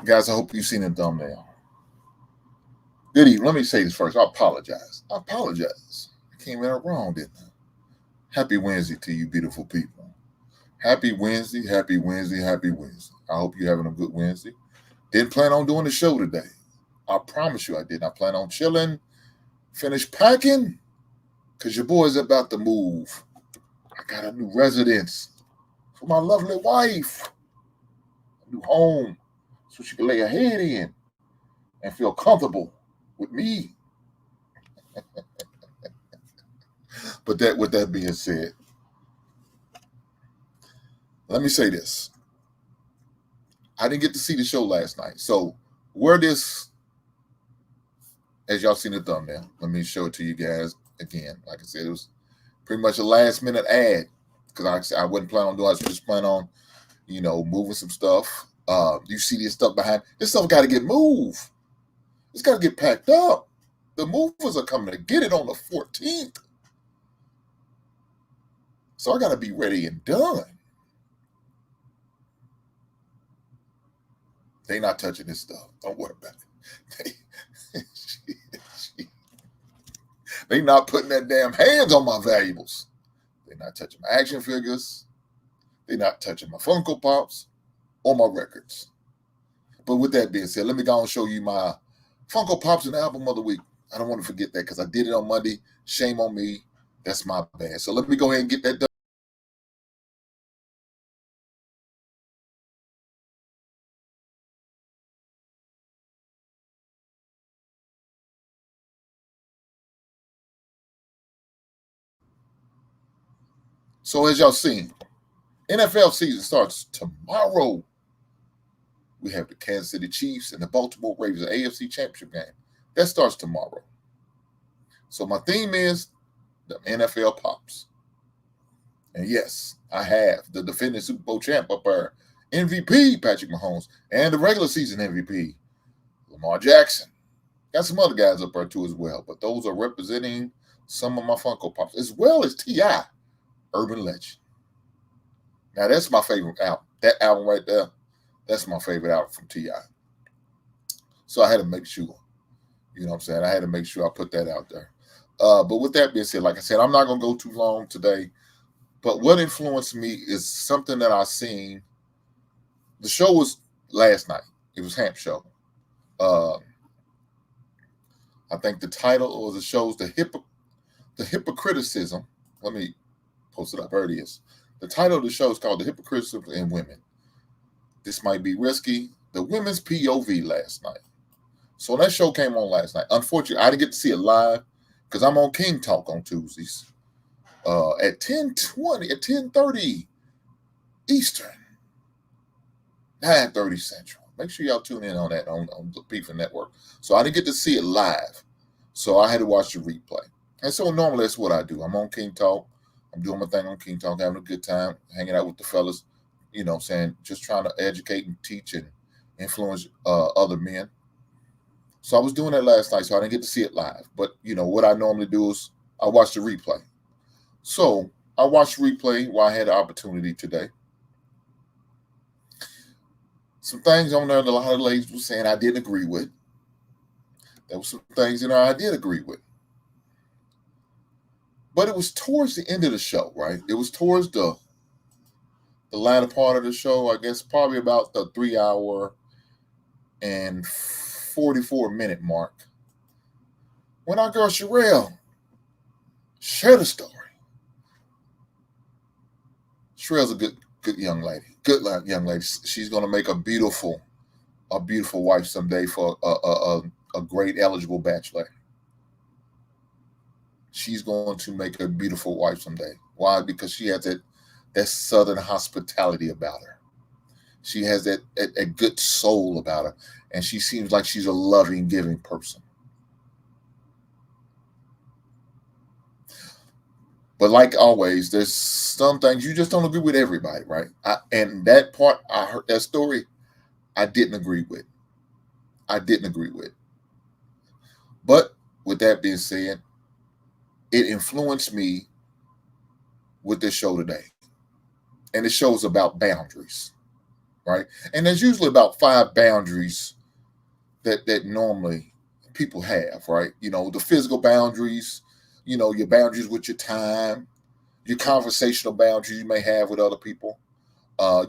Guys, I hope you've seen the thumbnail. Good evening. Let me say this first. I apologize. I came in wrong, didn't I? Happy Wednesday to you, beautiful people. Happy Wednesday, happy Wednesday, happy Wednesday. I hope you're having a good Wednesday. Didn't plan on doing the show today. I promise you I did. I plan on chilling, finish packing, because your boy's about to move. I got a new residence for my lovely wife, a new home, so she can lay her head in and feel comfortable with me. But that, with that being said, let me say this. I didn't get to see the show last night. So where this, as y'all seen the thumbnail, let me show it to you guys again. Like I said, it was pretty much a last minute ad because I wasn't planning on doing it. I was just planning on, moving some stuff. You see this stuff behind. This stuff got to get moved. It's got to get packed up. The movers are coming to get it on the 14th. So I got to be ready and done. They not touching this stuff. Don't worry about it. They not putting that damn hands on my valuables. They not touching my action figures. They not touching my Funko Pops or my records. But with that being said, let me go and show you my Funko Pops and album of the week. I don't want to forget that because I did it on Monday. Shame on me. That's my bad. So let me go ahead and get that done. So as y'all seen, NFL season starts tomorrow. We have the Kansas City Chiefs and the Baltimore Ravens, the AFC Championship game. That starts tomorrow. So my theme is the NFL Pops. And yes, I have the defending Super Bowl champ up there, MVP Patrick Mahomes, and the regular season MVP, Lamar Jackson. Got some other guys up there too as well, but those are representing some of my Funko Pops, as well as T.I., Urban Legend. Now that's my favorite album. That album right there, that's my favorite album from T.I. So I had to make sure, you know what I'm saying? I had to make sure I put that out there. But with that being said, like I said, I'm not going to go too long today. But what influenced me is something that I seen. The show was last night. It was Hamp Show. I think the title of the show is the hypocriticism. Let me post it up. There it is. The title of the show is called The Hypocriticism in Women. This might be risky. The women's POV last night. So that show came on last night. Unfortunately, I didn't get to see it live because I'm on King Talk on Tuesdays at 10:30 Eastern, 9:30 Central. Make sure y'all tune in on that on the FIFA Network. So I didn't get to see it live, so I had to watch the replay. And so normally that's what I do. I'm on King Talk. I'm doing my thing on King Talk, having a good time, hanging out with the fellas. You know what I'm saying? Just trying to educate and teach and influence other men. So I was doing that last night, so I didn't get to see it live. But, what I normally do is I watch the replay. So I watched the replay while I had the opportunity today. Some things on there that a lot of ladies were saying I didn't agree with. There were some things in there I did agree with. But it was towards the end of the show, right? It was towards the latter part of the show, I guess probably about the 3 hour and 44-minute mark, when our girl Sherelle shared a story. Sherelle's a good young lady. Good young lady. She's going to make a beautiful wife someday for a great eligible bachelor. She's going to make a beautiful wife someday. Why? Because she has that southern hospitality about her. She has that good soul about her, and she seems like she's a loving, giving person. But like always, there's some things you just don't agree with everybody, right? And that part, I heard that story, I didn't agree with. But with that being said, it influenced me with this show today. And the show is about boundaries, right? And there's usually about 5 boundaries that normally people have, right? The physical boundaries, your boundaries with your time, your conversational boundaries you may have with other people,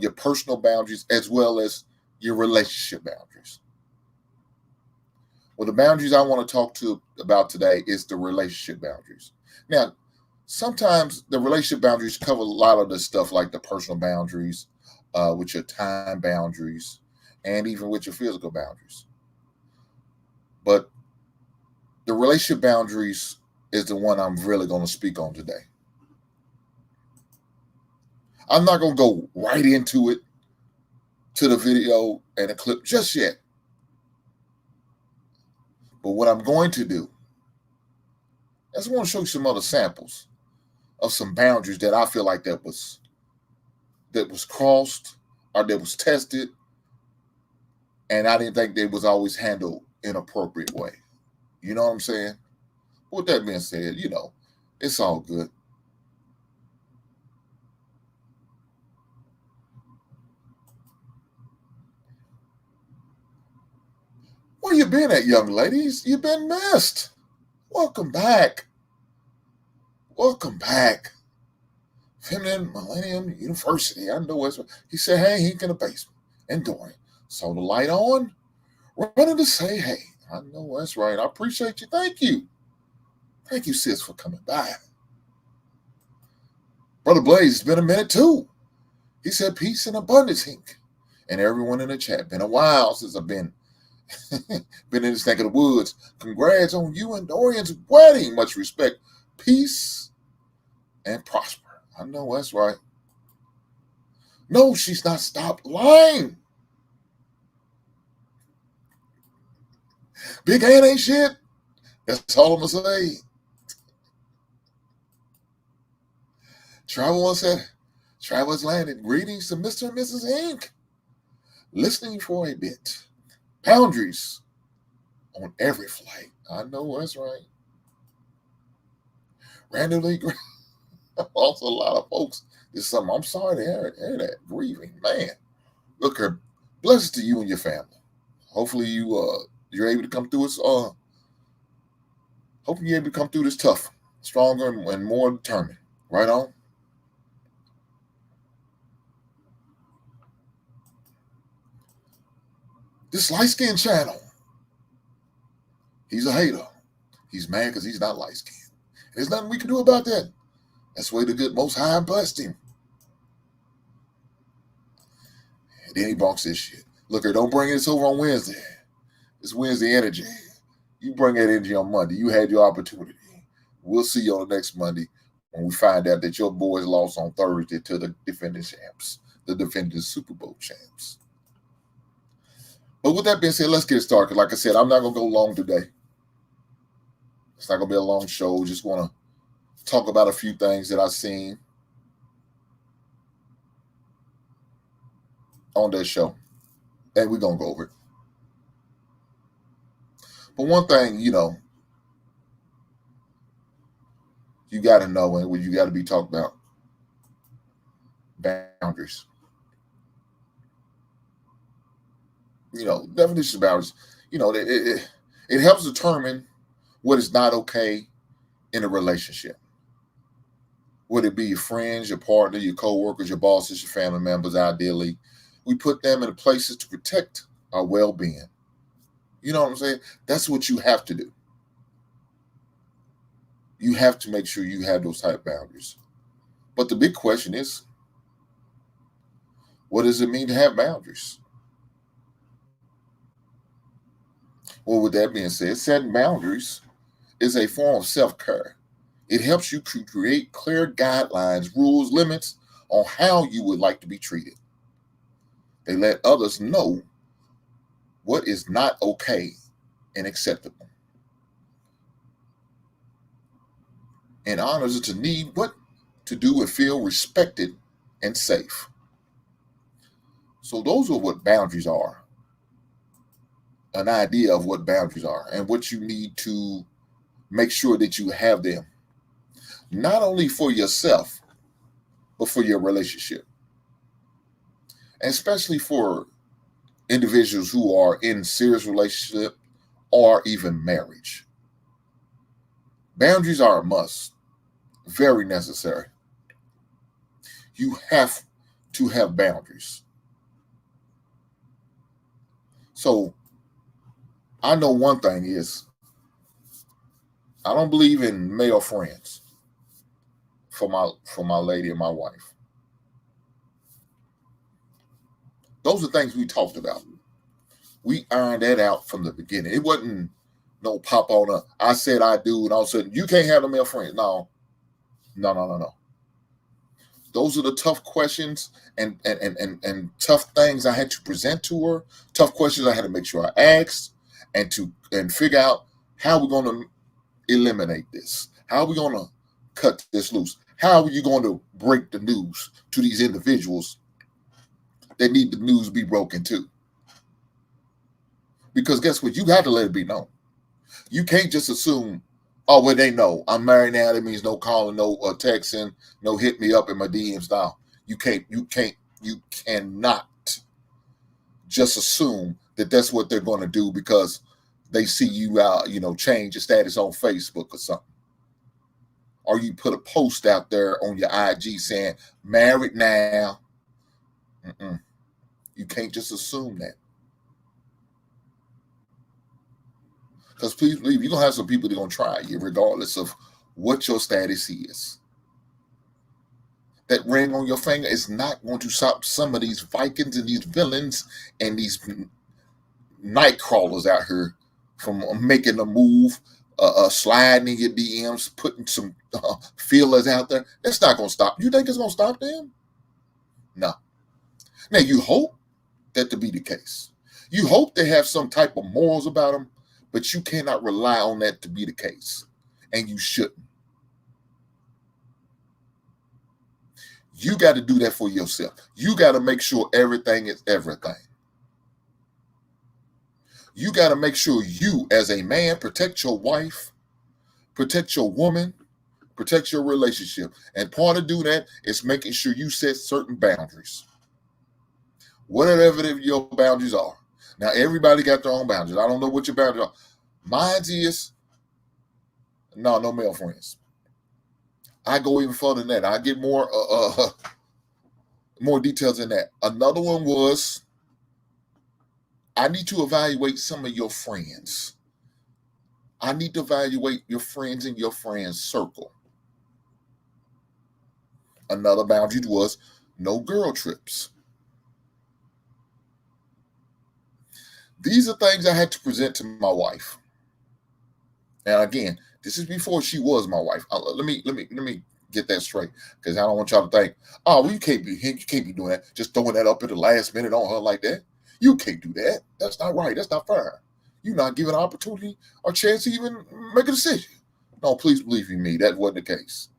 your personal boundaries, as well as your relationship boundaries. Well, the boundaries I want to talk about today is the relationship boundaries. Now, sometimes the relationship boundaries cover a lot of the stuff like the personal boundaries, with your time boundaries, and even with your physical boundaries. But the relationship boundaries is the one I'm really going to speak on today. I'm not going to go right into it, to the video and the clip just yet. But what I'm going to do is I want to show you some other samples of some boundaries that I feel like that was crossed or that was tested, and I didn't think they was always handled in an appropriate way. You know what I'm saying? With that being said, it's all good. Where you been at, young ladies? You been missed. Welcome back. Welcome back. Feminine Millennium University. I know it's. He said, hey, he in the basement. And Dorian saw the light on, running to say, hey. I know that's right. I appreciate you. Thank you. Thank you, sis, for coming by. Brother Blaze, it's been a minute too. He said, peace and abundance, Hink. And everyone in the chat, been a while since I've been in this neck of the woods. Congrats on you and Dorian's wedding. Much respect. Peace and prosper. I know that's right. No, she's not. Stop lying. Big Ann ain't shit. That's all I'm going to say. Travelers landed. Greetings to Mr. and Mrs. Inc. Listening for a bit. Boundaries on every flight. I know that's right. Randomly, also a lot of folks. There's something. I'm sorry to hear that. Grieving, man. Look here. Blessings to you and your family. Hopefully you're able to come through this. Hoping you're able to come through this tough, stronger, and more determined. Right on. This light-skinned channel. He's a hater. He's mad because he's not light-skinned. There's nothing we can do about that. That's the way the good Most High blessed him. And then he bonks this shit. Look here, don't bring this over on Wednesday. It's Wednesday energy. You bring that energy on Monday. You had your opportunity. We'll see you on the next Monday when we find out that your boys lost on Thursday to the defending champs, the defending Super Bowl champs. But with that being said, let's get started. Like I said, I'm not going to go long today. It's not going to be a long show. Just want to talk about a few things that I've seen on that show. And we're going to go over it. But one thing, you got to know and you got to be talking about boundaries. Definition of boundaries, it helps determine what is not okay in a relationship. Would it be your friends, your partner, your co-workers, your bosses, your family members? Ideally, we put them in places to protect our well-being. You know what I'm saying? That's what you have to do. You have to make sure you have those type of boundaries. But the big question is, what does it mean to have boundaries? Well, with that being said, setting boundaries is a form of self-care. It helps you to create clear guidelines, rules, limits on how you would like to be treated. They let others know what is not okay and acceptable. And honors to need what to do and feel respected and safe. So those are what boundaries are. An idea of what boundaries are and what you need to make sure that you have them. Not only for yourself, but for your relationship. And especially for individuals who are in serious relationship or even marriage. Boundaries are a must, very necessary. You have to have boundaries. So I know one thing is I don't believe in male friends for my lady and my wife. Those are things we talked about. We ironed that out from the beginning. It wasn't no pop on a I said I do, and all of a sudden you can't have a male friend. No, no, no, no, no. Those are the tough questions and tough things I had to present to her. Tough questions I had to make sure I asked and figure out how we're gonna eliminate this. How are we gonna cut this loose? How are you going to break the news to these individuals that need the news be broken to? Because guess what? You got to let it be known. You can't just assume, oh, well, they know I'm married now. That means no calling, no texting, no hit me up in my DMs now. You cannot just assume that that's what they're going to do because they see you out, change your status on Facebook or something. Or you put a post out there on your IG saying, married now. Mm-mm. You can't just assume that. Because please believe you're going to have some people that are going to try you regardless of what your status is. That ring on your finger is not going to stop some of these Vikings and these villains and these night crawlers out here from making a move, sliding in your DMs, putting some feelers out there. It's not going to stop. You think it's going to stop them? No. Now, you hope that to be the case. You hope they have some type of morals about them, but you cannot rely on that to be the case. And you shouldn't. You got to do that for yourself. You got to make sure everything is everything. You got to make sure you, as a man, protect your wife, protect your woman, protect your relationship. And part of doing that is making sure you set certain boundaries. Whatever your boundaries are. Now, everybody got their own boundaries. I don't know what your boundaries are. Mine is, no male friends. I go even further than that. I get more details than that. Another one was, I need to evaluate some of your friends. I need to evaluate your friends in your friends' circle. Another boundary was no girl trips. These are things I had to present to my wife. And again, this is before she was my wife. Let me get that straight, because I don't want y'all to think, oh, well, you can't be doing that, just throwing that up at the last minute on her like that. You can't do that. That's not right. That's not fair. You're not giving an opportunity or chance to even make a decision. No, please believe me, that wasn't the case.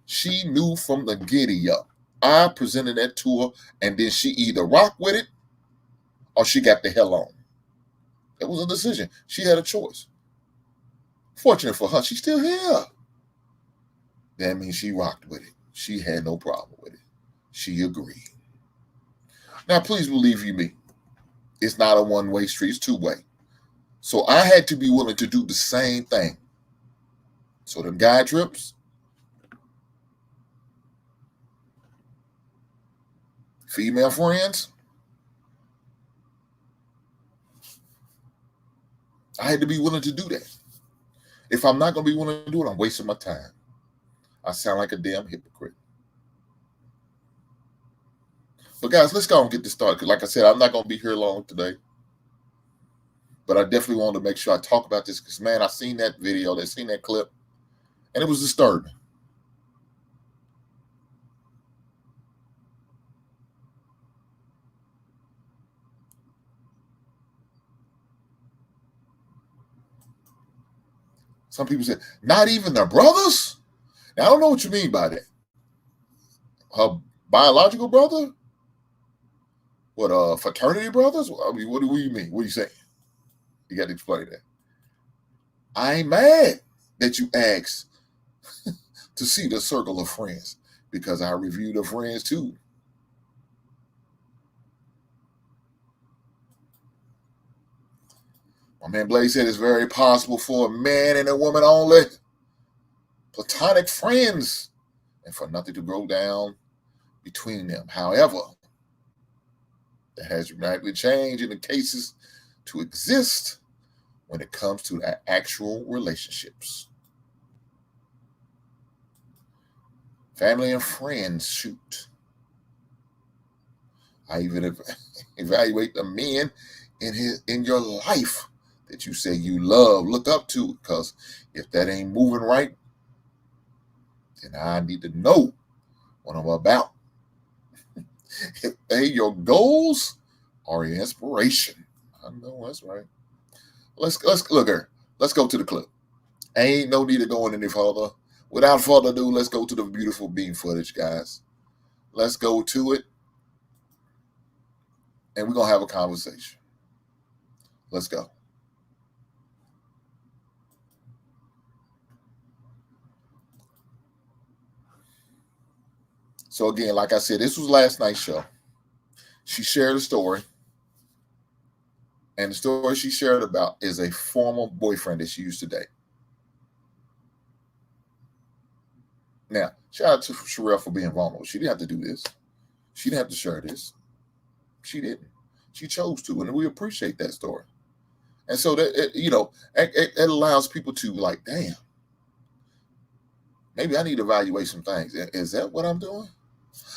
She knew from the giddy up. I presented that to her, and then she either rocked with it or she got the hell on. It was a decision. She had a choice. Fortunate for her, she's still here. That means she rocked with it. She had no problem with it. She agreed. Now, please believe you me, it's not a one-way street, it's two-way. So I had to be willing to do the same thing. So them guy trips, female friends, I had to be willing to do that. If I'm not going to be willing to do it, I'm wasting my time. I sound like a damn hypocrite. But guys, let's go and get this started. Because like I said, I'm not going to be here long today. But I definitely wanted to make sure I talk about this. Because, man, I seen that video. I seen that clip. And it was disturbing. Some people said, not even their brothers? Now, I don't know what you mean by that. Her biological brother? What, fraternity brothers? I mean, what do you mean? What are you saying? You got to explain that. I ain't mad that you asked to see the circle of friends, because I review the friends too. My man Blaze said it's very possible for a man and a woman only, platonic friends, and for nothing to go down between them. However, that has dramatically changed in the cases to exist when it comes to actual relationships. Family and friends, shoot. I even evaluate the men in your life that you say you love, look up to, because if that ain't moving right, then I need to know what I'm about. If they your goals or your inspiration. I know that's right. Let's look here. Let's go to the clip. Ain't no need to go any further. Without further ado, let's go to the beautiful beam footage, guys. Let's go to it. And we're going to have a conversation. Let's go. So again, like I said, this was last night's show. She shared a story. And the story she shared about is a former boyfriend that she used to date. Now, shout out to Sherelle for being vulnerable. She didn't have to do this. She didn't have to share this. She didn't. She chose to, and we appreciate that story. And so that it allows people to like, damn, maybe I need to evaluate some things. Is that what I'm doing?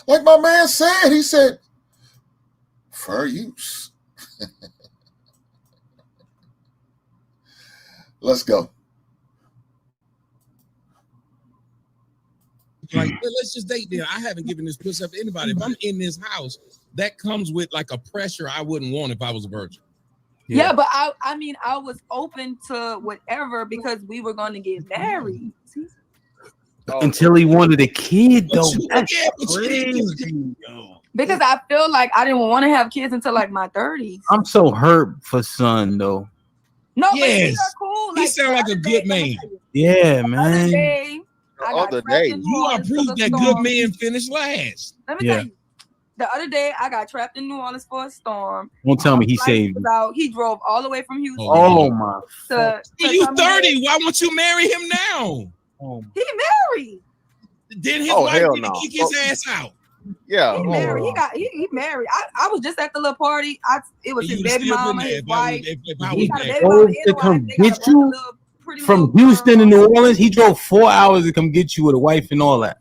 Like my man said, he said, fair use. Let's go. Like, let's just date there. I haven't given this pussy up to anybody. If I'm in this house, that comes with like a pressure I wouldn't want if I was a virgin. Yeah, but I mean, I was open to whatever because we were going to get married. Until he wanted a kid, though. That's crazy. Because I feel like I didn't want to have kids until like my 30s. I'm so hurt for son, though. No, Yes. but these are cool. He sound like a good man. Yeah, man. You are proof that good men finish last. Let me tell you. The other day, I got trapped in New Orleans for a storm. Don't tell me he saved you. He drove all the way from Houston. Oh my! You 30? Why won't you marry him now? He married. Then his wife didn't kick his ass out. Yeah, he married. He married. I was just at the little party. It was his baby mama, his wife. He drove to come get you from Houston to New Orleans. He drove 4 hours to come get you with a wife and all that.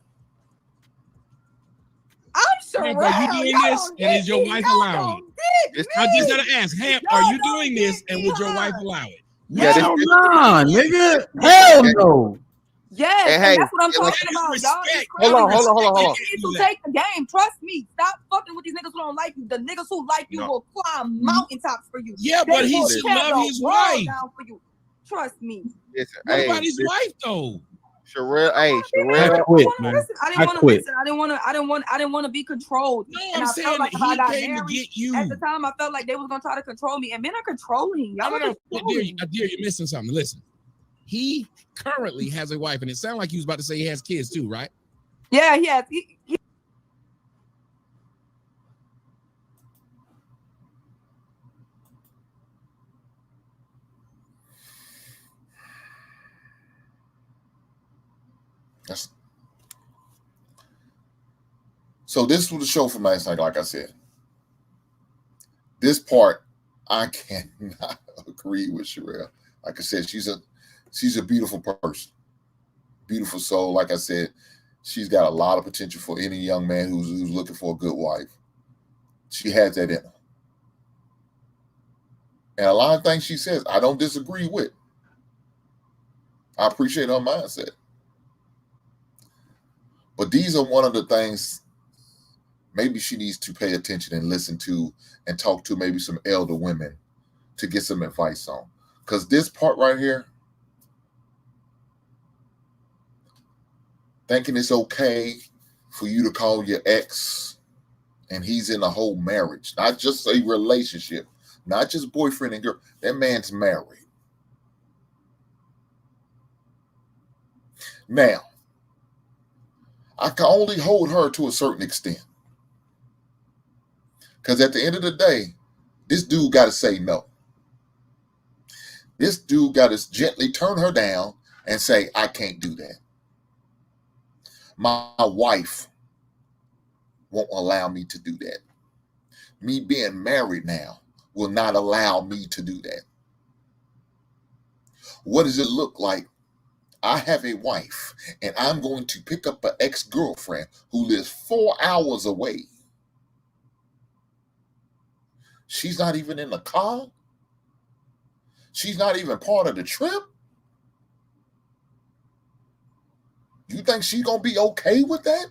I'm sure. Are you doing this and is your wife allowing it? I just gotta ask, are you doing this and would your wife allow it? Hell no, nigga. Hell no. Yes, hey, that's what I'm talking about. Y'all, hold on. You need to take the game. Trust me. Stop fucking with these niggas who don't like you. The niggas who like you will climb mountaintops for you. Yeah, but he should love his wife. Down for you. Trust me. What about his wife though? Sherelle, I quit, man. Listen, I didn't want to be controlled. No, I'm saying like he came to get you. At the time, I felt like they was gonna try to control me, and men are controlling. I dear, you're missing something. Listen, he currently has a wife, and it sounded like he was about to say he has kids too, right? Yeah, he has. So this was the show from last night, like I said. This part, I cannot agree with Sherelle. Like I said, she's a beautiful person. Beautiful soul. Like I said, she's got a lot of potential for any young man who's looking for a good wife. She has that in her. And a lot of things she says, I don't disagree with. I appreciate her mindset. But these are one of the things maybe she needs to pay attention and listen to and talk to maybe some elder women to get some advice on. Because this part right here, thinking it's okay for you to call your ex and he's in a whole marriage, not just a relationship, not just boyfriend and girl. That man's married. Now, I can only hold her to a certain extent. Because at the end of the day, this dude got to say no. This dude got to gently turn her down and say, I can't do that. My wife won't allow me to do that. Me being married now will not allow me to do that. What does it look like? I have a wife and I'm going to pick up an ex-girlfriend who lives 4 hours away. She's not even in the car. She's not even part of the trip. You think she's going to be okay with that?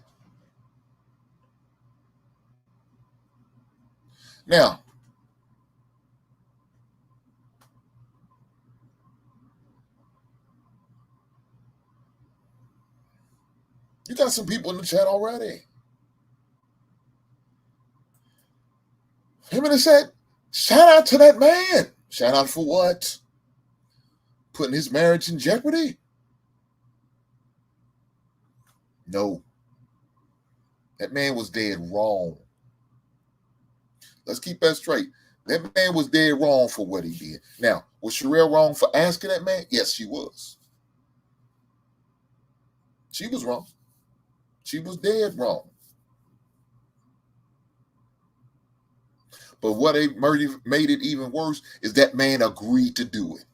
Now, you got some people in the chat already. Him and said, shout out to that man. Shout out for what? Putting his marriage in jeopardy? No. That man was dead wrong. Let's keep that straight. That man was dead wrong for what he did. Now, was Sherelle wrong for asking that man? Yes, she was. She was wrong. She was dead wrong. But what made it even worse is that man agreed to do it.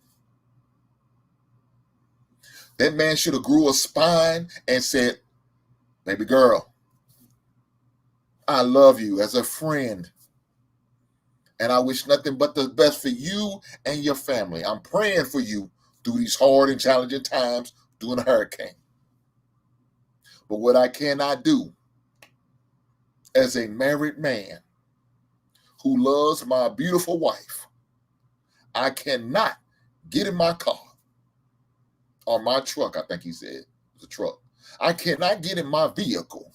That man should have grew a spine and said, baby girl, I love you as a friend. And I wish nothing but the best for you and your family. I'm praying for you through these hard and challenging times during a hurricane. But what I cannot do as a married man who loves my beautiful wife, I cannot get in my car or my truck, I think he said, it was a truck. I cannot get in my vehicle,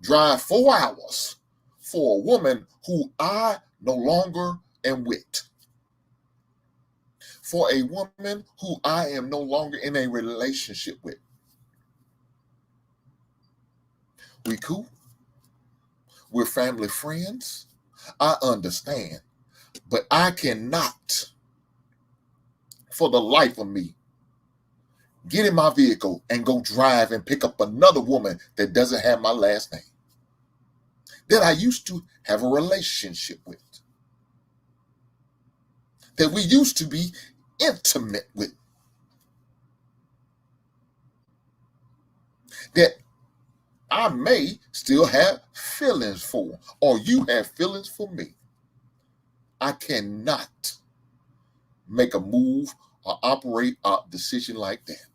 drive 4 hours for a woman who I no longer am with. For a woman who I am no longer in a relationship with. We cool. We're family friends. I understand. But I cannot, for the life of me, get in my vehicle and go drive and pick up another woman that doesn't have my last name, that I used to have a relationship with, that we used to be intimate with, that I may still have feelings for, or you have feelings for me. I cannot make a move or operate a decision like that.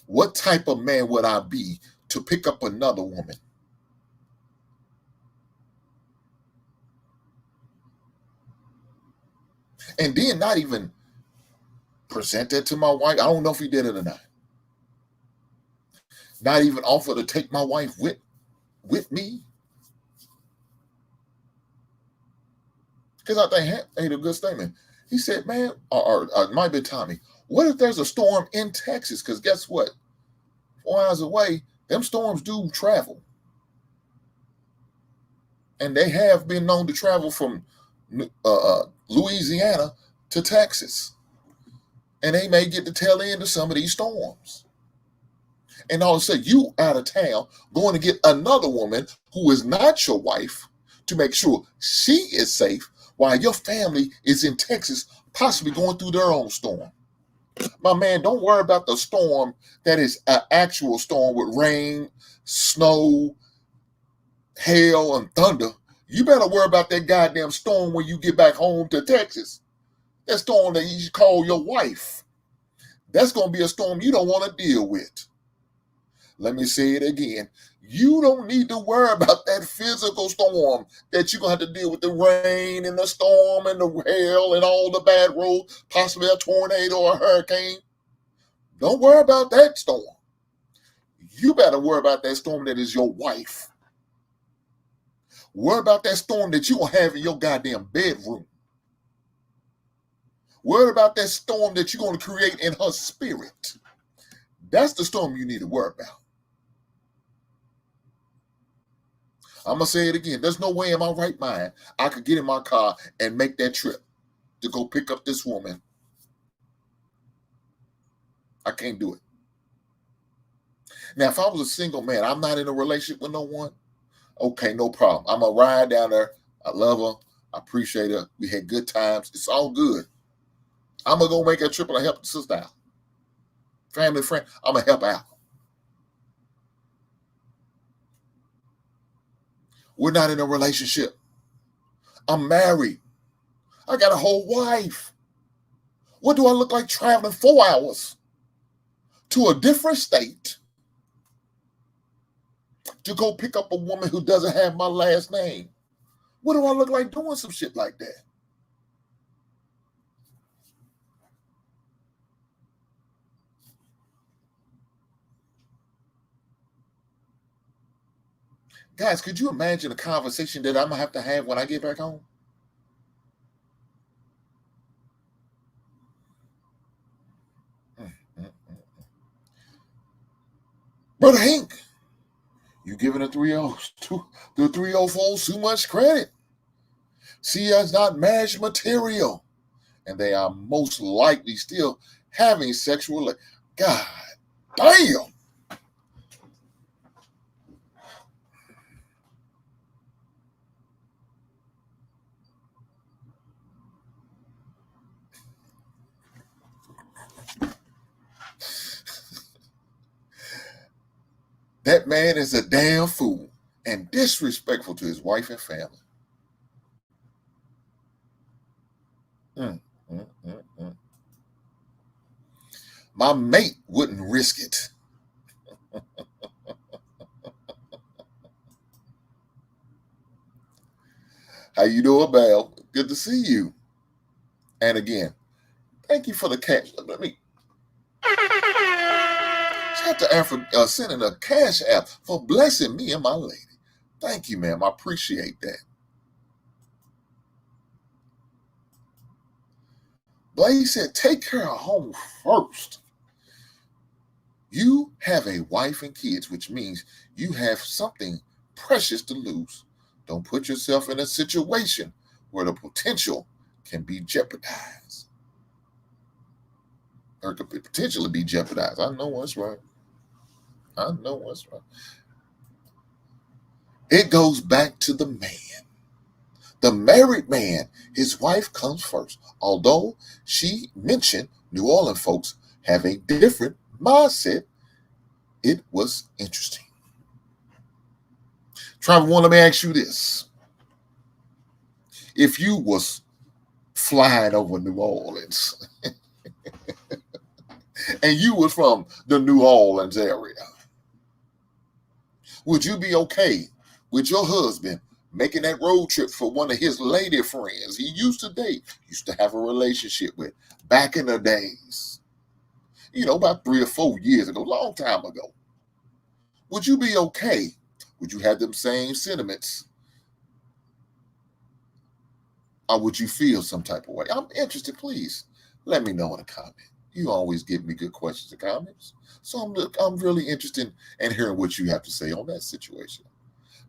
What type of man would I be to pick up another woman? And then not even present that to my wife. I don't know if he did it or not. Not even offer to take my wife with me. Because I think Hank made a good statement. He said, man, or it might be Tommy, what if there's a storm in Texas? Because guess what? 4 hours away, them storms do travel. And they have been known to travel from Louisiana to Texas. And they may get the tail end of some of these storms. And all of a sudden, you out of town going to get another woman who is not your wife to make sure she is safe while your family is in Texas, possibly going through their own storm. My man, don't worry about the storm that is an actual storm with rain, snow, hail, and thunder. You better worry about that goddamn storm when you get back home to Texas. That storm that you call your wife. That's going to be a storm you don't want to deal with. Let me say it again. You don't need to worry about that physical storm that you're going to have to deal with, the rain and the storm and the hail and all the bad roads, possibly a tornado or a hurricane. Don't worry about that storm. You better worry about that storm that is your wife. Worry about that storm that you're going to have in your goddamn bedroom. Worry about that storm that you're going to create in her spirit. That's the storm you need to worry about. I'm going to say it again. There's no way in my right mind I could get in my car and make that trip to go pick up this woman I can't do it. Now, if I was a single man, I'm not in a relationship with no one, okay, no problem. I'm going to ride down there. I love her. I appreciate her. We had good times. It's all good. I'm going to go make a trip and help the sister out. Family, friend, I'm going to help out. We're not in a relationship. I'm married. I got a whole wife. What do I look like traveling 4 hours to a different state to go pick up a woman who doesn't have my last name? What do I look like doing some shit like that? Guys, could you imagine a conversation that I'm going to have when I get back home? Brother Hank, you giving the 304 too much credit. See, it's not marriage material. And they are most likely still having sexual. God damn. That man is a damn fool and disrespectful to his wife and family. My mate wouldn't risk it. How you doing, Belle? Good to see you. And again, thank you for the cash. Let me shout to Ann for sending a cash app for blessing me and my lady. Thank you, ma'am. I appreciate that. Blaze said, take care of home first. You have a wife and kids, which means you have something precious to lose. Don't put yourself in a situation where the potential can be jeopardized. Or could potentially be jeopardized. I know what's right. I know what's right. It goes back to the man. The married man, his wife comes first. Although she mentioned New Orleans folks have a different mindset, it was interesting. Travel One, let me ask you this. If you was flying over New Orleans and you was from the New Orleans area, would you be okay with your husband making that road trip for one of his lady friends he used to date, used to have a relationship with back in the days? You know, about 3 or 4 years ago, long time ago. Would you be okay? Would you have them same sentiments? Or would you feel some type of way? I'm interested. Please let me know in a comment. You always give me good questions and comments. So I'm really interested in hearing what you have to say on that situation.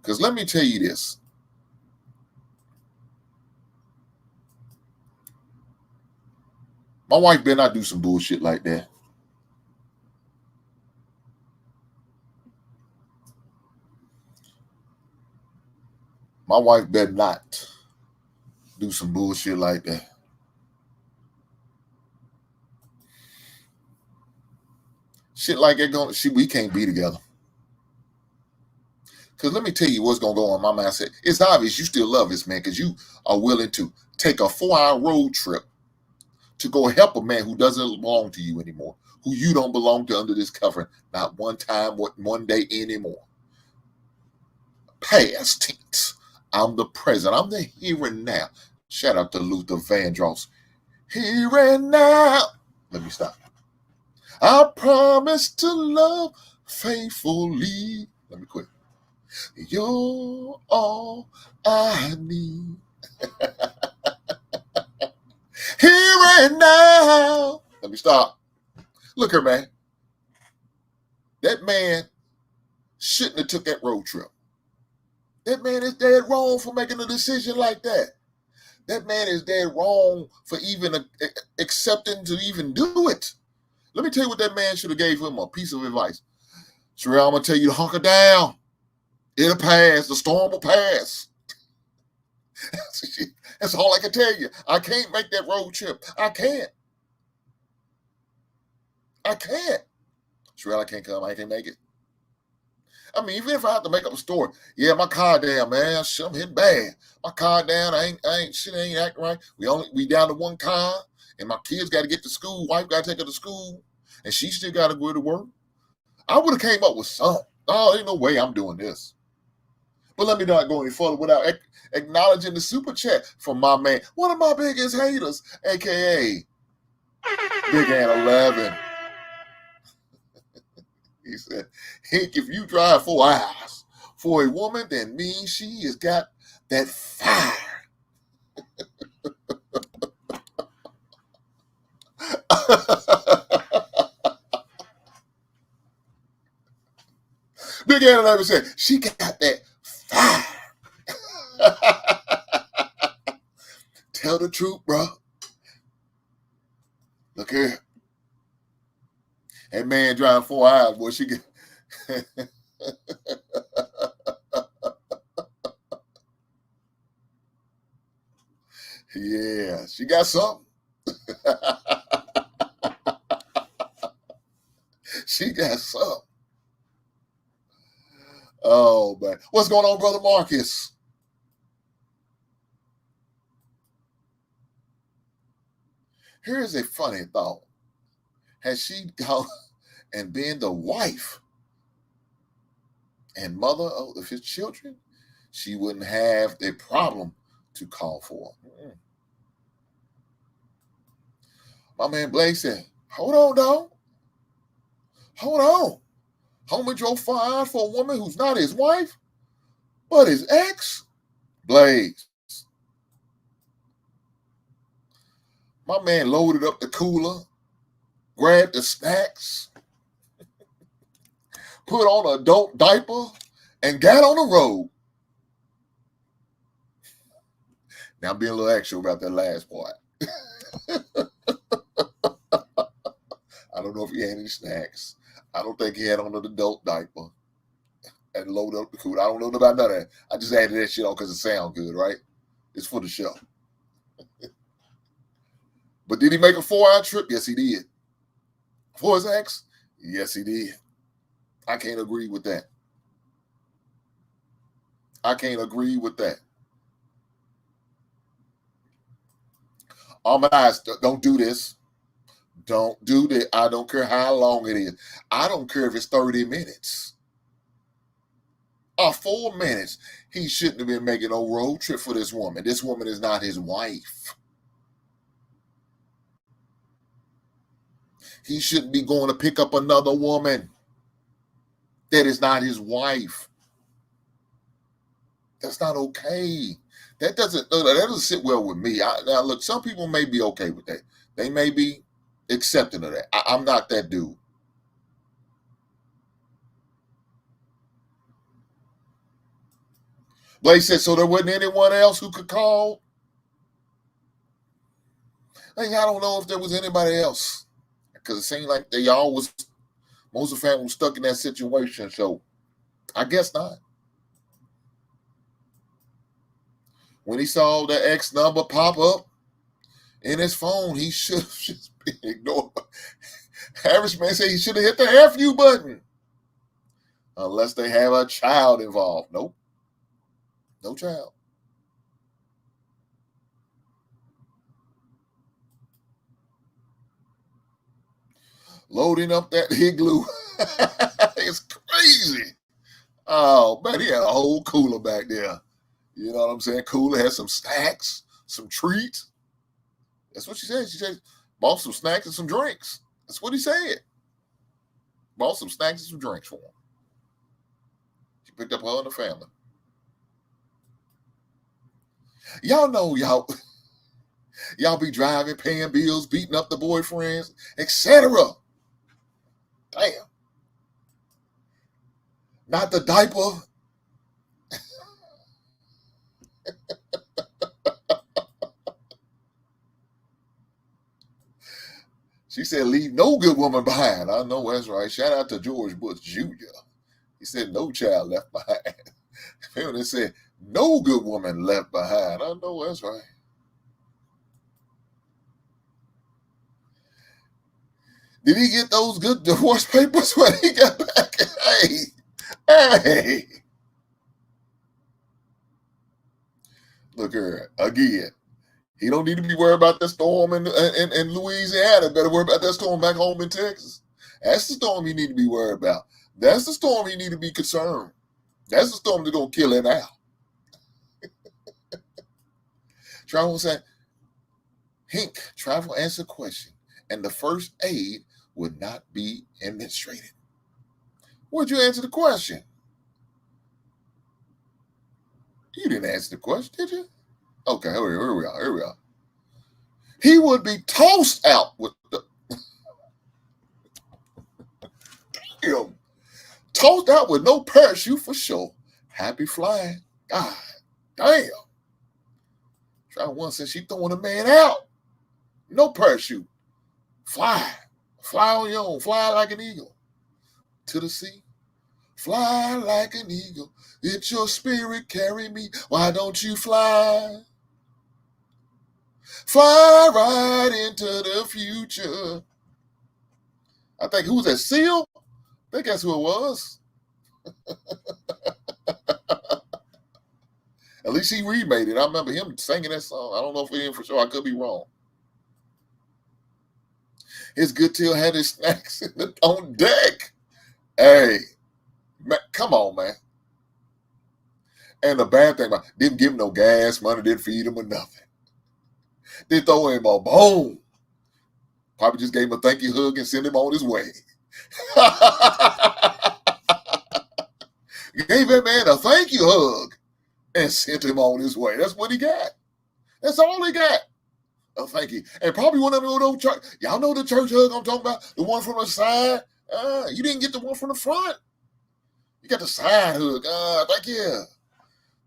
Because let me tell you this. My wife better not do some bullshit like that. My wife better not do some bullshit like that. Shit like that we can't be together. Because let me tell you what's going to go on my mindset. It's obvious you still love this man because you are willing to take a 4-hour road trip to go help a man who doesn't belong to you anymore, who you don't belong to under this covering, not one time, one day anymore. Past tense. I'm the present. I'm the here and now. Shout out to Luther Vandross. Here and now. Let me stop. I promise to love faithfully. Let me quit. You're all I need. Here and now. Let me stop. Look here, man. That man shouldn't have took that road trip. That man is dead wrong for making a decision like that. That man is dead wrong for even accepting to even do it. Let me tell you what that man should have gave him a piece of advice. Sherelle, I'm going to tell you to hunker down. It'll pass. The storm will pass. That's all I can tell you. I can't make that road trip. I can't. Sherelle, I can't come. I can't make it. I mean, even if I have to make up a story, yeah, my car down, man. I'm hitting bad. My car down. Shit ain't acting right. We down to one car, and my kids got to get to school. Wife got to take her to school, and she still got to go to work. I would have came up with something. Oh, ain't no way I'm doing this. But let me not go any further without acknowledging the super chat from my man, one of my biggest haters, aka Big Ant 11. He said, Hink, if you drive 4 hours for a woman, then means she has got that fire. Big Ant 11 said, she got that fire. Tell the truth, bro. Look here. That man driving 4 hours, boy, she get. Yeah, she got something. She got something. Oh, man. What's going on, Brother Marcus? Here's a funny thought. Had she gone and been the wife and mother of his children, she wouldn't have the problem to call for. My man Blake said, hold on, dog. Hold on. Homie drove 4 hours for a woman who's not his wife, but his ex? Blaze. My man loaded up the cooler, grabbed the snacks, put on an adult diaper, and got on the road. Now I'm being a little extra about that last part. I don't know if he had any snacks. I don't think he had on an adult diaper and loaded up the cooler. I don't know about none of that. I just added that shit on because it sounds good, right? It's for the show. But did he make a 4-hour trip? Yes, he did. For his ex? Yes, he did. I can't agree with that. All my eyes, don't do this. Don't do that. I don't care how long it is. I don't care if it's 30 minutes or 4 minutes. He shouldn't have been making a road trip for this woman. This woman is not his wife. He shouldn't be going to pick up another woman that is not his wife. That's not okay. That doesn't sit well with me. Now, look, some people may be okay with that. They may be accepting of that. I'm not that dude. Blake said, so there wasn't anyone else who could call? I don't know if there was anybody else. Because it seemed like most of the family was stuck in that situation. So I guess not. When he saw the X number pop up in his phone, he should have just been ignored. Average man said he should have hit the FU button. Unless they have a child involved. Nope. No child. Loading up that igloo. It's crazy. Oh, man, he had a whole cooler back there. You know what I'm saying? Cooler had some snacks, some treats. That's what she said. She said, bought some snacks and some drinks. That's what he said. Bought some snacks and some drinks for him. She picked up her and the family. Y'all know y'all be driving, paying bills, beating up the boyfriends, etc. Damn. Not the diaper. She said, leave no good woman behind. I know that's right. Shout out to George Bush Jr. He said, no child left behind. They said, no good woman left behind. I know that's right. Did he get those good divorce papers when he got back? Hey. Look here, again. He don't need to be worried about that storm in Louisiana. Better worry about that storm back home in Texas. That's the storm he need to be worried about. That's the storm he need to be concerned. That's the storm that's going to kill him out. Travel said, Hink, Travel answer question, and the first aid would not be administrated. Would you answer the question? You didn't answer the question, did you? Okay, here we are. He would be tossed out with the damn. Tossed out with no parachute for sure. Happy flying. God damn. Try one said she throwing a man out. No parachute. Fly. Fly on your own. Fly like an eagle. To the sea. Fly like an eagle. Let your spirit carry me. Why don't you fly? Fly right into the future. I think, who was that, Seal? I think that's who it was. At least he remade it. I remember him singing that song. I don't know if he for sure. I could be wrong. His good tail had his snacks on deck. Hey, man, come on, man. And the bad thing about didn't give him no gas money, didn't feed him or nothing. Didn't throw him a bone. Probably just gave him a thank you hug and sent him on his way. Gave that man a thank you hug and sent him on his way. That's what he got. That's all he got. A thank you. And probably one of those church. Y'all know the church hug I'm talking about? The one from the side. You didn't get the one from the front. You got the side hug. Thank you.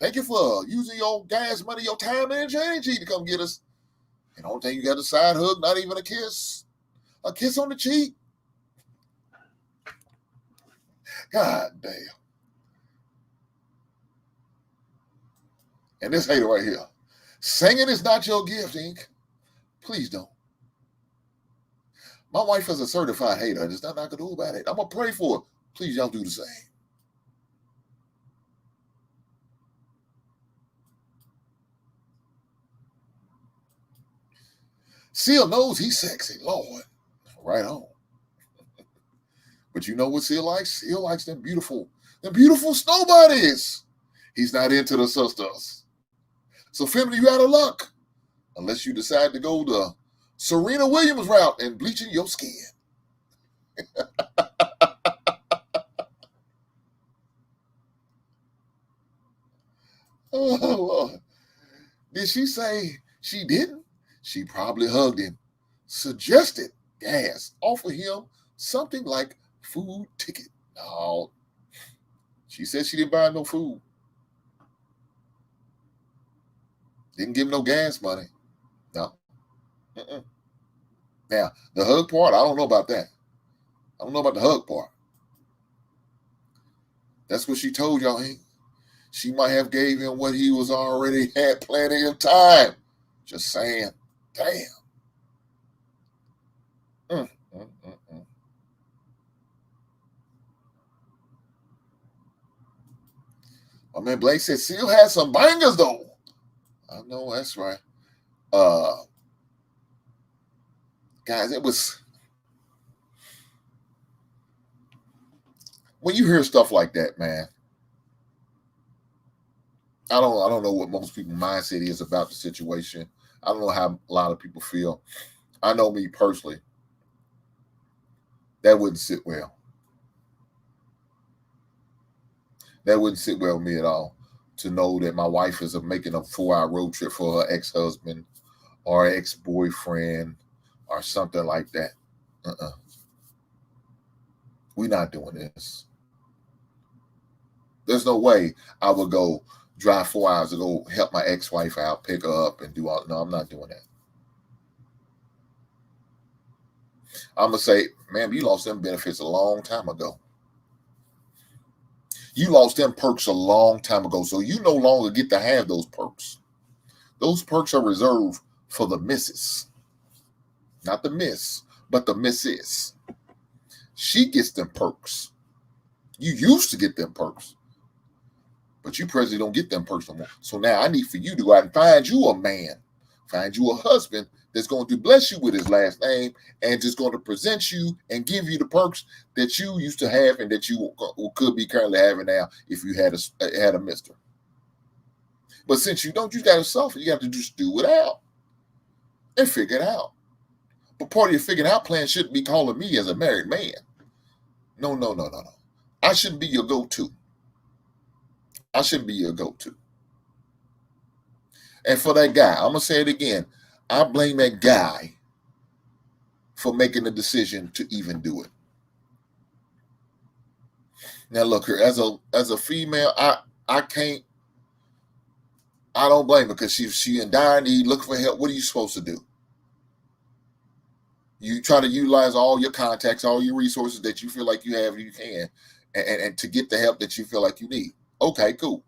Thank you for using your gas money, your time, and energy to come get us. And the only thing you got a side hug, not even a kiss. A kiss on the cheek. God damn. And this hater right here. Singing is not your gift, Inc. Please don't. My wife is a certified hater. There's nothing I can do about it. I'm going to pray for her. Please, y'all do the same. Seal knows he's sexy. Lord. Right on. But you know what Seal likes? Seal likes them beautiful snow buddies. He's not into the sisters. So, family, you out of luck. Unless you decide to go the Serena Williams route and bleaching your skin. Oh, Lord. Did she say she didn't? She probably hugged him, suggested gas, offered him something like food ticket. No. She said she didn't buy no food. Didn't give him no gas money. No. Now, the hug part, I don't know about that. I don't know about the hug part. That's what she told y'all, Hank. She might have gave him what he was already had plenty of time. Just saying. Damn. My man Blake said Seal had some bangers though. I know that's right. Guys, it was when you hear stuff like that, man. I don't know what most people's mindset is about the situation. I don't know how a lot of people feel. I know me personally. That wouldn't sit well. That wouldn't sit well with me at all. To know that my wife is making a 4-hour road trip for her ex-husband or ex-boyfriend or something like that. We're not doing this. There's no way I would go drive 4 hours to go help my ex-wife out, pick her up, and do all. No, I'm not doing that. I'm going to say, man, you lost them benefits a long time ago. You lost them perks a long time ago, so you no longer get to have those perks. Those perks are reserved for the missus. Not the miss, but the missus. She gets them perks. You used to get them perks, but you presently don't get them perks no more. So now I need for you to go out and find you a man, find you a husband that's going to bless you with his last name and just going to present you and give you the perks that you used to have and that you could be currently having now if you had a mister. But since you don't, you got to suffer. You have to just do it out and figure it out. But part of your figuring out plan shouldn't be calling me as a married man. No. I shouldn't be your go-to. I shouldn't be your go-to. And for that guy, I'm going to say it again. I blame that guy for making the decision to even do it. Now, look here, as a female, I don't blame her because she in dire need, looking for help. What are you supposed to do? You try to utilize all your contacts, all your resources that you feel like you have, you can, and to get the help that you feel like you need. Okay, cool.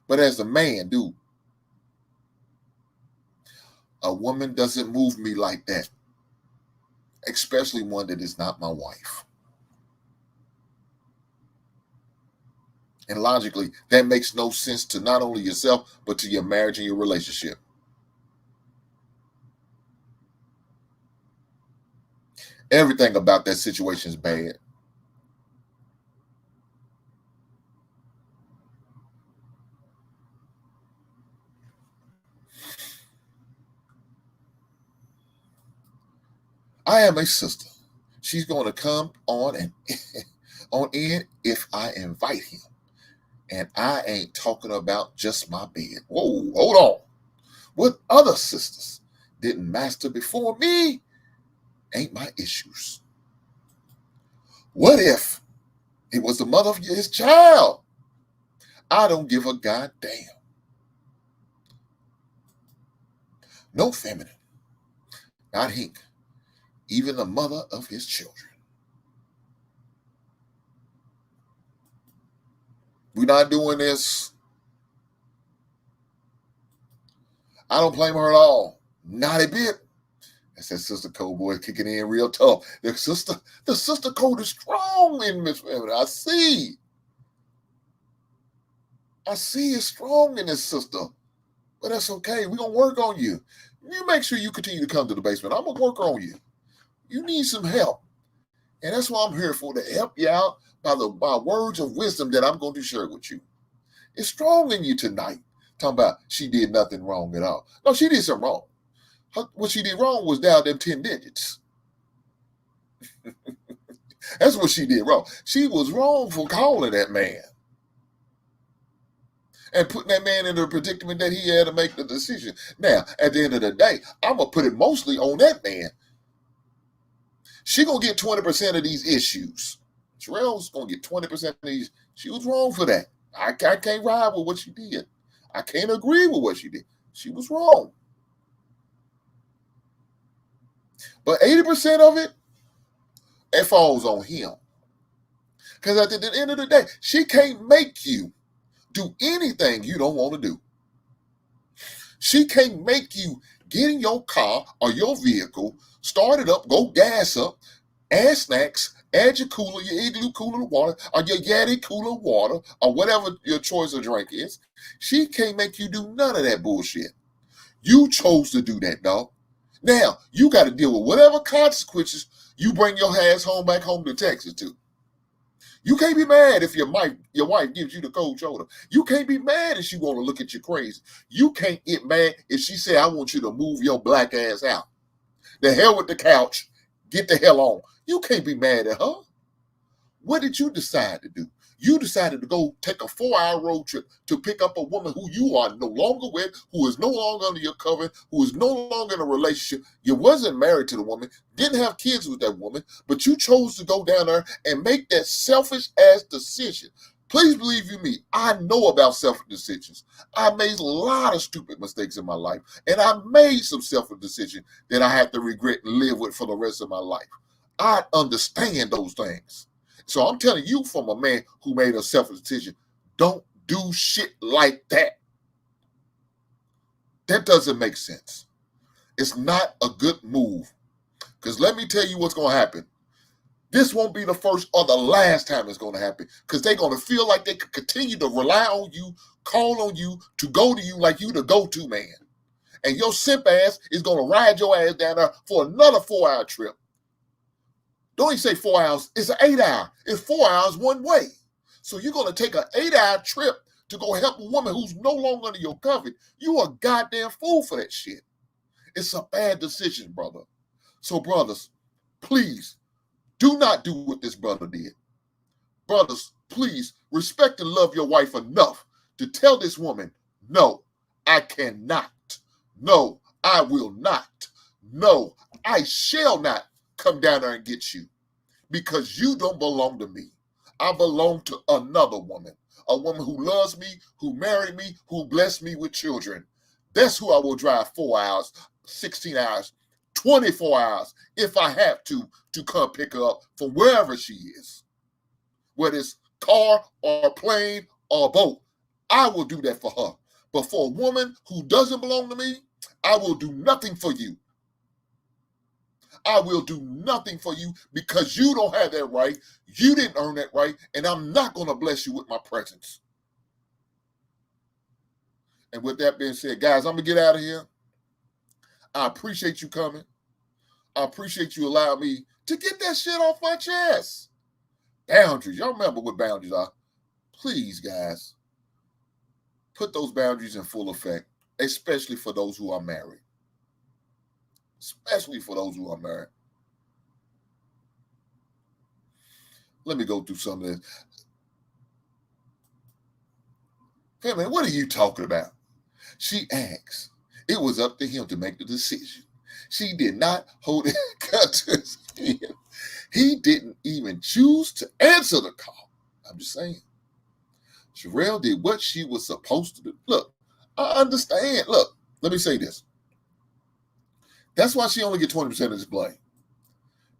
But as a man, dude, a woman doesn't move me like that, especially one that is not my wife. And logically, that makes no sense to not only yourself, but to your marriage and your relationship. Everything about that situation is bad. I have a sister. She's going to come on and on in if I invite him. And I ain't talking about just my bed. Whoa, hold on. What other sisters didn't master before me ain't my issues. What if it was the mother of his child? I don't give a goddamn. No feminine. Not Hink. Even the mother of his children. We're not doing this. I don't blame her at all. Not a bit. That's that Sister Code boy kicking in real tough. The sister code is strong in Miss Feminine. I see it's strong in this sister. But that's okay. We're going to work on you. You make sure you continue to come to the basement. I'm going to work on you. You need some help. And that's what I'm here for, to help you out by words of wisdom that I'm going to share with you. It's strong in you tonight. Talking about she did nothing wrong at all. No, she did something wrong. What she did wrong was dial them 10 digits. That's what she did wrong. She was wrong for calling that man and putting that man in the predicament that he had to make the decision. Now, at the end of the day, I'm going to put it mostly on that man. She going to get 20% of these issues. Terrell's going to get 20% of these. She was wrong for that. I can't ride with what she did. I can't agree with what she did. She was wrong. But 80% of it falls on him. Because at the end of the day, she can't make you do anything you don't want to do. She can't make you get in your car or your vehicle, start it up, go gas up, add snacks, add your cooler, your igloo cooler of water, or your Yeti cooler of water, or whatever your choice of drink is. She can't make you do none of that bullshit. You chose to do that, dog. Now, you got to deal with whatever consequences you bring your ass back home to Texas to. You can't be mad if your wife gives you the cold shoulder. You can't be mad if she want to look at you crazy. You can't get mad if she say, I want you to move your black ass out. The hell with the couch. Get the hell on. You can't be mad at her. What did you decide to do? You decided to go take a 4-hour road trip to pick up a woman who you are no longer with, who is no longer under your cover, who is no longer in a relationship. You wasn't married to the woman, didn't have kids with that woman, but you chose to go down there and make that selfish-ass decision. Please believe you me, I know about selfish decisions. I made a lot of stupid mistakes in my life, and I made some selfish decisions that I had to regret and live with for the rest of my life. I understand those things. So I'm telling you from a man who made a selfish decision, don't do shit like that. That doesn't make sense. It's not a good move. Because let me tell you what's going to happen. This won't be the first or the last time it's going to happen, because they're going to feel like they can continue to rely on you, call on you, to go to you like you the go-to man. And your simp ass is going to ride your ass down there for another 4-hour trip. Don't even say 4 hours. It's an 8-hour. It's 4 hours one way. So you're going to take an 8-hour trip to go help a woman who's no longer under your covenant. You a goddamn fool for that shit. It's a bad decision, brother. So brothers, please, do not do what this brother did. Brothers, please respect and love your wife enough to tell this woman, no, I cannot. No, I will not. No, I shall not come down there and get you, because you don't belong to me. I belong to another woman, a woman who loves me, who married me, who blessed me with children. That's who I will drive 4 hours, 16 hours, 24 hours, if I have to come pick her up from wherever she is. Whether it's car or plane or boat, I will do that for her. But for a woman who doesn't belong to me, I will do nothing for you. I will do nothing for you, because you don't have that right. You didn't earn that right, and I'm not going to bless you with my presence. And with that being said, guys, I'm going to get out of here. I appreciate you coming. I appreciate you allowing me to get that shit off my chest. Boundaries. Y'all remember what boundaries are. Please, guys, put those boundaries in full effect, especially for those who are married. Especially for those who are married. Let me go through some of this. Hey, man, what are you talking about? She asks. It was up to him to make the decision. She did not hold it to his hand. He didn't even choose to answer the call. I'm just saying. Sherelle did what she was supposed to do. Look, I understand. Look, let me say this. That's why she only gets 20% of this blame.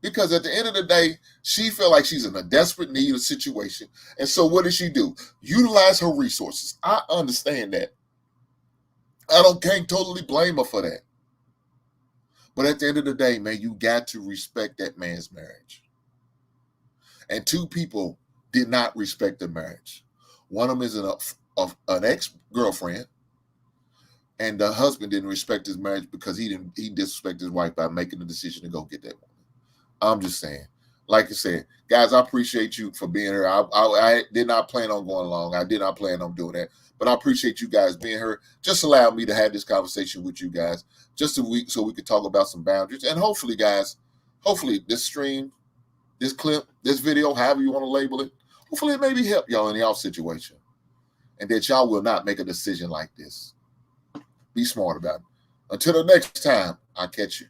Because at the end of the day, she felt like she's in a desperate need of situation. And so what did she do? Utilize her resources. I understand that. Can't totally blame her for that. But at the end of the day, man, you got to respect that man's marriage. And two people did not respect the marriage. One of them is an ex-girlfriend, and the husband didn't respect his marriage because he disrespected his wife by making the decision to go get that woman. I'm just saying. Like I said, guys, I appreciate you for being here. I did not plan on going along. I did not plan on doing that. But I appreciate you guys being here. Just allow me to have this conversation with you guys just a week so we could talk about some boundaries. And hopefully, guys, this stream, this clip, this video, however you want to label it, hopefully it maybe help y'all in y'all situation. And that y'all will not make a decision like this. Be smart about it. Until the next time, I'll catch you.